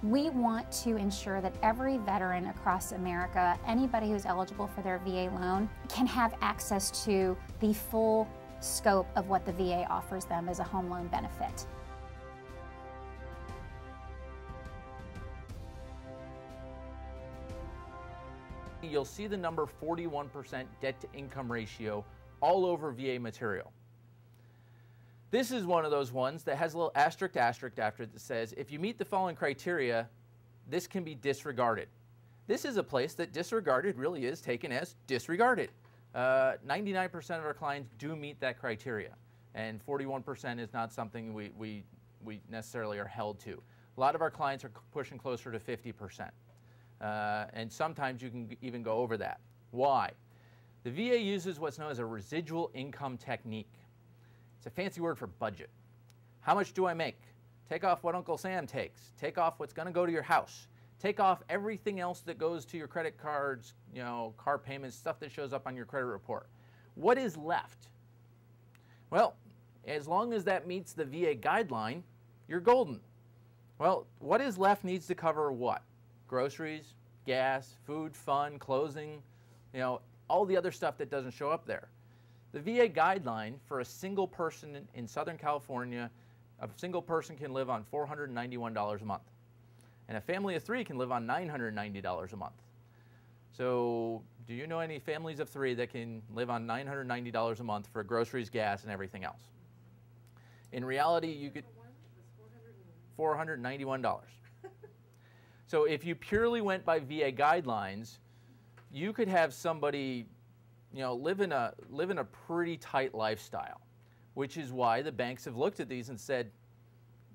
We want to ensure that every veteran across America, anybody who's eligible for their VA loan, can have access to the full scope of what the VA offers them as a home loan benefit. You'll see the number 41% debt-to-income ratio all over VA material. This is one of those ones that has a little asterisk after it that says, if you meet the following criteria, this can be disregarded. This is a place that disregarded really is taken as disregarded. 99% of our clients do meet that criteria, and 41% is not something we necessarily are held to. A lot of our clients are pushing closer to 50%. And sometimes you can even go over that. Why? The VA uses what's known as a residual income technique. It's a fancy word for budget. How much do I make? Take off what Uncle Sam takes. Take off what's going to go to your house. Take off everything else that goes to your credit cards, car payments, stuff that shows up on your credit report. What is left? Well, as long as that meets the VA guideline, you're golden. Well, what is left needs to cover what? Groceries, gas, food, fun, clothing, all the other stuff that doesn't show up there. The VA guideline for a single person in Southern California, a single person can live on $491 a month. And a family of three can live on $990 a month. So do you know any families of three that can live on $990 a month for groceries, gas, and everything else? In reality, you could $491. So if you purely went by VA guidelines, you could have somebody, live in a pretty tight lifestyle, which is why the banks have looked at these and said,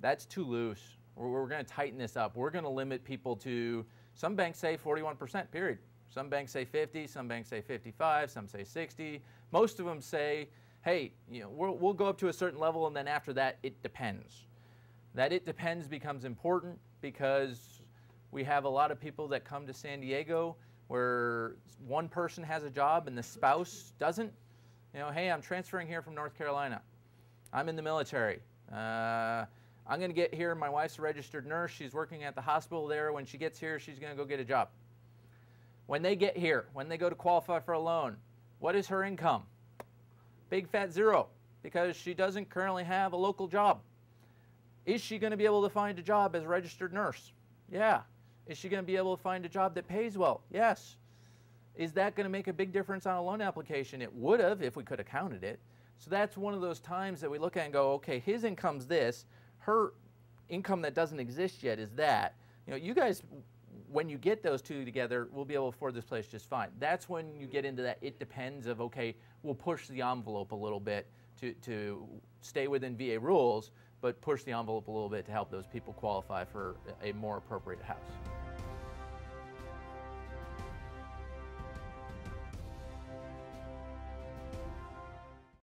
that's too loose. We're going to tighten this up. We're going to limit people to, some banks say 41%, period. Some banks say 50, some banks say 55, some say 60. Most of them say, hey, we'll go up to a certain level, and then after that, it depends. That it depends becomes important because we have a lot of people that come to San Diego where one person has a job and the spouse doesn't. Hey, I'm transferring here from North Carolina. I'm in the military. I'm going to get here. My wife's a registered nurse. She's working at the hospital there. When she gets here, she's going to go get a job. When they get here, when they go to qualify for a loan, what is her income? Big fat zero, because she doesn't currently have a local job. Is she going to be able to find a job as a registered nurse? Yeah. Is she going to be able to find a job that pays well? Yes. Is that going to make a big difference on a loan application? It would have if we could have counted it. So that's one of those times that we look at and go, okay, his income's this, her income that doesn't exist yet is that. You guys, when you get those two together, we'll be able to afford this place just fine. That's when you get into that it depends of, okay, we'll push the envelope a little bit to stay within VA rules, but push the envelope a little bit to help those people qualify for a more appropriate house.